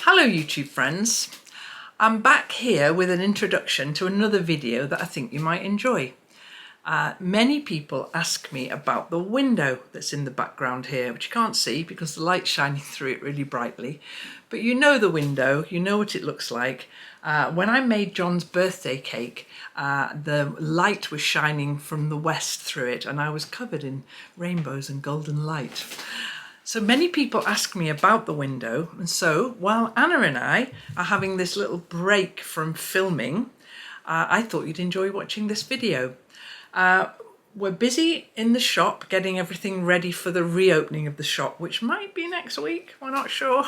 Hello YouTube friends, I'm back here with an introduction to another video that I think you might enjoy. Many people ask me about the window that's in the background here, which you can't see because the light's shining through it really brightly, but you know the window, you know what it looks like. When I made John's birthday cake, the light was shining from the west through it and I was covered in rainbows and golden light. So many people ask me about the window, and so while Anna and I are having this little break from filming, I thought you'd enjoy watching this video. We're busy in the shop getting everything ready for the reopening of the shop, which might be next week, we're not sure,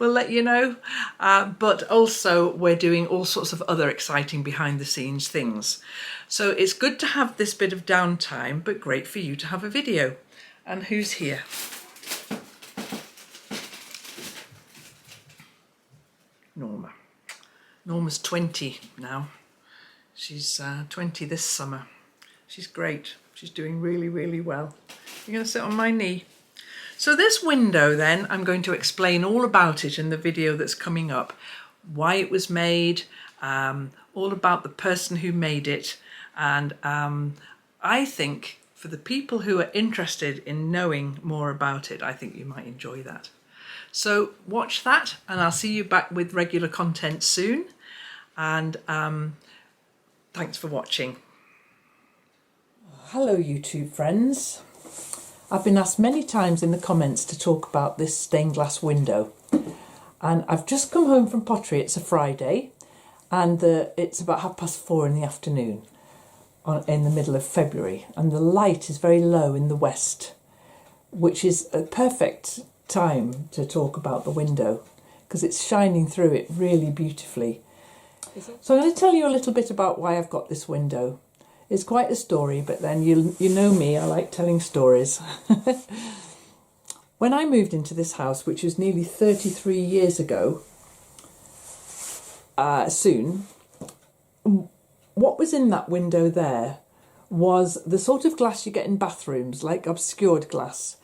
we'll let you know. But also we're doing all sorts of other exciting behind the scenes things. So it's good to have this bit of downtime, but great for you to have a video. And who's here? Norma. Norma's 20 now. She's 20 this summer. She's great. She's doing really, really well. You're going to sit on my knee. So this window then, I'm going to explain all about it in the video that's coming up. Why it was made, all about the person who made it. And I think for the people who are interested in knowing more about it, I think you might enjoy that. So watch that and I'll see you back with regular content soon. And thanks for watching. Hello YouTube friends. I've been asked many times in the comments to talk about this stained glass window. And I've just come home from pottery, it's a Friday, and it's about 4:30 in the afternoon in the middle of February. And the light is very low in the west, which is a perfect time to talk about the window because it's shining through it really beautifully. So I'm going to tell you a little bit about why I've got this window. It's quite a story, but then you know me, I like telling stories. When I moved into this house, which was nearly 33 years ago, soon, what was in that window there was the sort of glass you get in bathrooms, like obscured glass.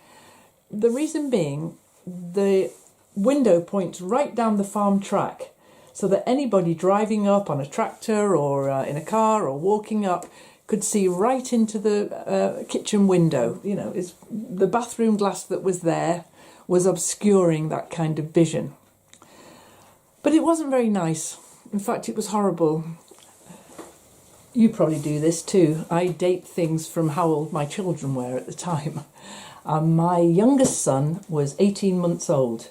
The reason being, the window points right down the farm track so that anybody driving up on a tractor or in a car or walking up could see right into the kitchen window. You know, it's the bathroom glass that was there was obscuring that kind of vision. But it wasn't very nice. In fact, it was horrible. You probably do this too. I date things from how old my children were at the time. My youngest son was 18 months old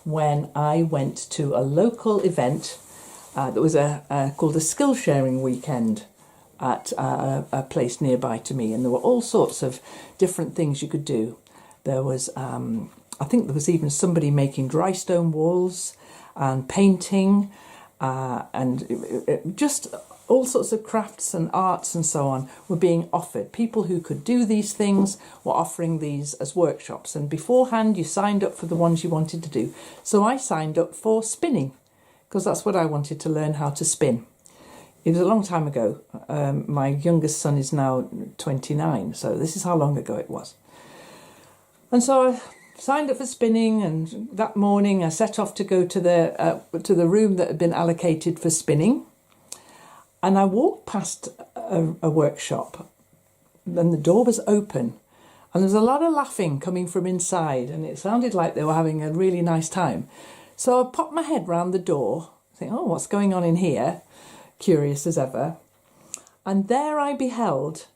when I went to a local event that was called a skill sharing weekend at a place nearby to me, and there were all sorts of different things you could do. There was, I think there was even somebody making dry stone walls and painting and just all sorts of crafts and arts and so on were being offered. People who could do these things were offering these as workshops, and beforehand you signed up for the ones you wanted to do. So I signed up for spinning because that's what I wanted to learn, how to spin. It was a long time ago. My youngest son is now 29, so this is how long ago it was. And so I signed up for spinning, and that morning I set off to go to the room that had been allocated for spinning. And I walked past a workshop, and the door was open, and there was a lot of laughing coming from inside, and it sounded like they were having a really nice time. So I popped my head round the door, thinking, oh, what's going on in here? Curious as ever. And there I beheld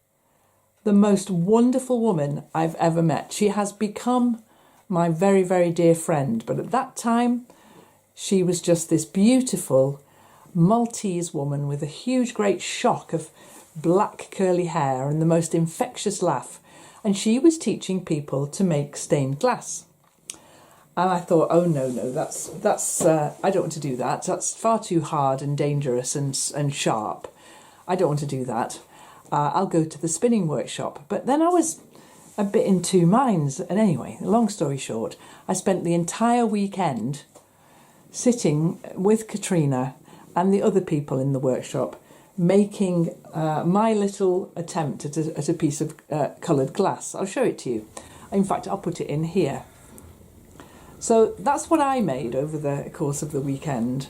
the most wonderful woman I've ever met. She has become my very, very dear friend, but at that time, she was just this beautiful Maltese woman with a huge great shock of black curly hair and the most infectious laugh, and she was teaching people to make stained glass. And I thought, oh no, that's I don't want to do that. That's far too hard and dangerous and sharp. I don't want to do that. I'll go to the spinning workshop. But then I was a bit in two minds, and anyway, long story short, I spent the entire weekend sitting with Kathryna and the other people in the workshop, making my little attempt at a piece of coloured glass. I'll show it to you. In fact, I'll put it in here. So that's what I made over the course of the weekend,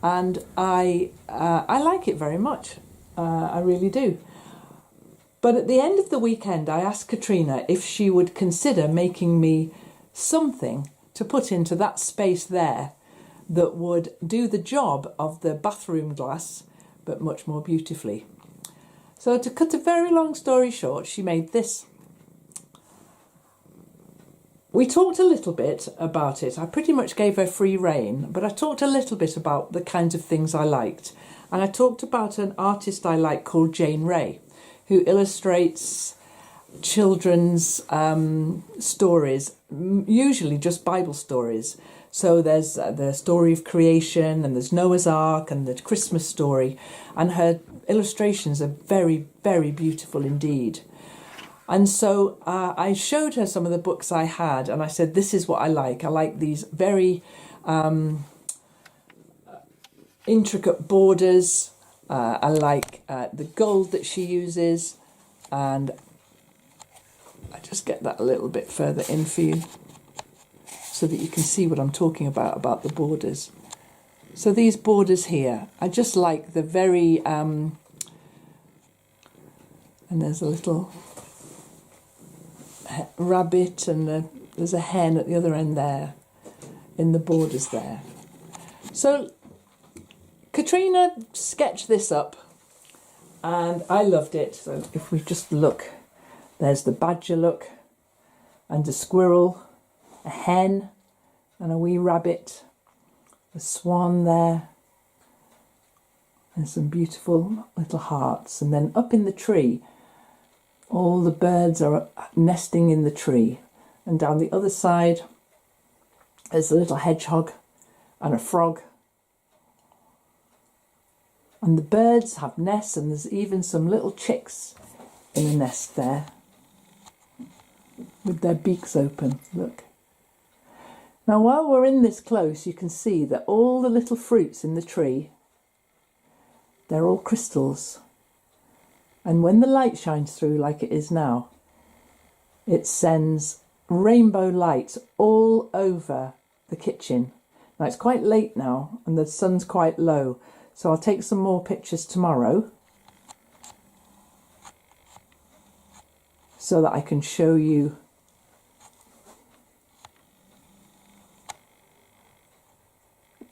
and I like it very much. I really do. But at the end of the weekend, I asked Kathryna if she would consider making me something to put into that space there that would do the job of the bathroom glass, but much more beautifully. So to cut a very long story short, she made this. We talked a little bit about it. I pretty much gave her free rein, but I talked a little bit about the kinds of things I liked. And I talked about an artist I like called Jane Ray, who illustrates children's stories, usually just Bible stories. So there's the story of creation, and there's Noah's Ark, and the Christmas story. And her illustrations are very, very beautiful indeed. And so I showed her some of the books I had, and I said, this is what I like. I like these very intricate borders. I like the gold that she uses, and I just get that a little bit further in for you so that you can see what I'm talking about the borders. So these borders here, I just like the very, and there's a little rabbit, and there's a hen at the other end there, in the borders there. So Kathryna sketched this up, and I loved it. So if we just look, there's the badger look, and a squirrel, a hen, and a wee rabbit, a swan there, and some beautiful little hearts. And then up in the tree, all the birds are nesting in the tree. And down the other side, there's a little hedgehog and a frog. And the birds have nests, and there's even some little chicks in a nest there with their beaks open. Look. Now, while we're in this close, you can see that all the little fruits in the tree, they're all crystals. And when the light shines through like it is now, it sends rainbow light all over the kitchen. Now, it's quite late now, and the sun's quite low, so I'll take some more pictures tomorrow so that I can show you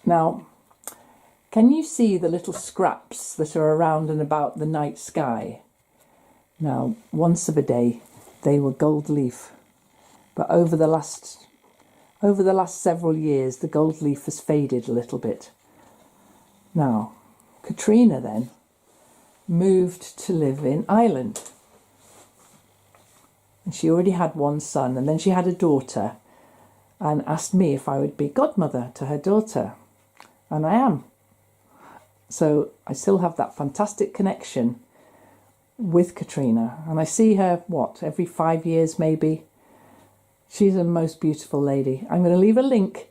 now. Can you see the little scraps that are around and about the night sky? Now, once of a day, they were gold leaf, but over the last several years, the gold leaf has faded a little bit. Now, Kathryna then moved to live in Ireland. And she already had one son, and then she had a daughter, and asked me if I would be godmother to her daughter. And I am. So I still have that fantastic connection with Kathryna. And I see her, every 5 years maybe. She's a most beautiful lady. I'm going to leave a link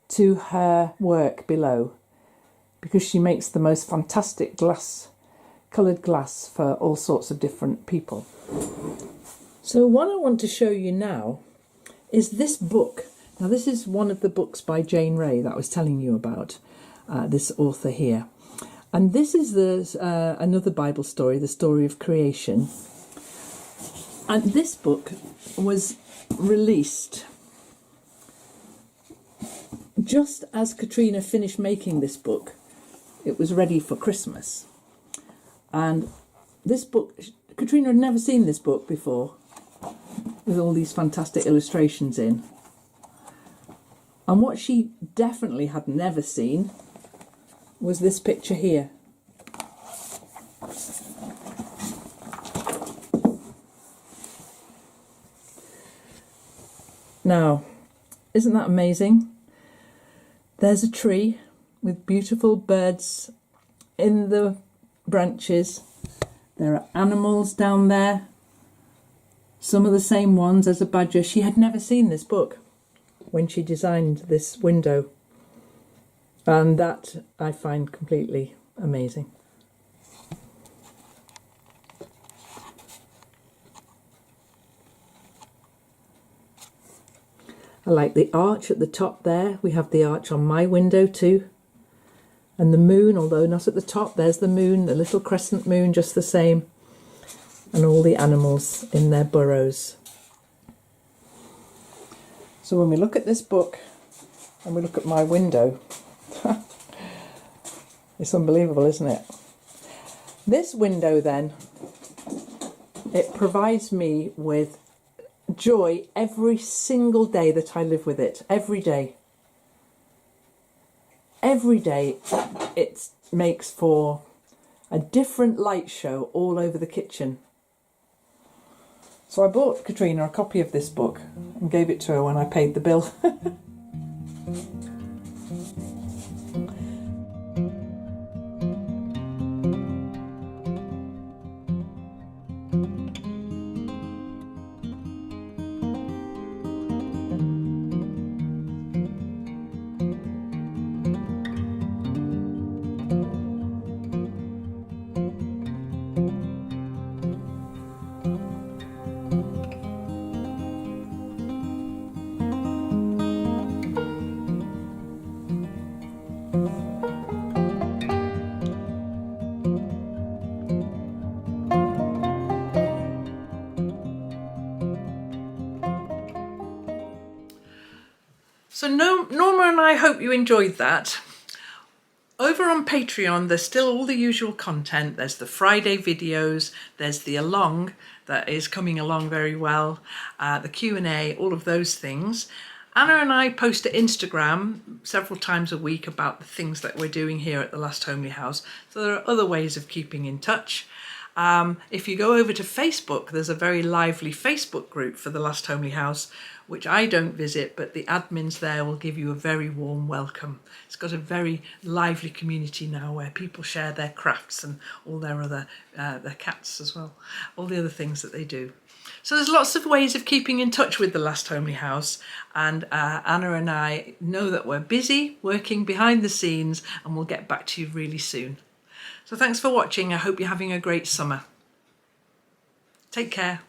to her work below, because she makes the most fantastic coloured glass for all sorts of different people. So what I want to show you now is this book. Now, this is one of the books by Jane Ray that I was telling you about, this author here. And this is another Bible story, the story of creation. And this book was released just as Kathryna finished making this book. It was ready for Christmas. And this book, Kathryna had never seen this book before, with all these fantastic illustrations in. And what she definitely had never seen was this picture here. Now, isn't that amazing? There's a tree with beautiful birds in the branches. There are animals down there, some of the same ones as a badger. She had never seen this book when she designed this window, and that I find completely amazing. I like the arch at the top there. We have the arch on my window too. And the moon, although not at the top, there's the moon, the little crescent moon, just the same. And all the animals in their burrows. So when we look at this book and we look at my window, it's unbelievable, isn't it? This window then, it provides me with joy every single day that I live with it. Every day. Every day it makes for a different light show all over the kitchen. So I bought Kathryna a copy of this book and gave it to her when I paid the bill. So Norma and I hope you enjoyed that. Over on Patreon, there's still all the usual content. There's the Friday videos, there's the along that is coming along very well, the Q&A, all of those things. Anna and I post to Instagram several times a week about the things that we're doing here at the Last Homely House. So there are other ways of keeping in touch. If you go over to Facebook, there's a very lively Facebook group for the Last Homely House, which I don't visit, but the admins there will give you a very warm welcome. It's got a very lively community now where people share their crafts and all their other, their cats as well, all the other things that they do. So there's lots of ways of keeping in touch with the Last Homely House, and Anna and I know that we're busy working behind the scenes, and we'll get back to you really soon. So thanks for watching. I hope you're having a great summer. Take care.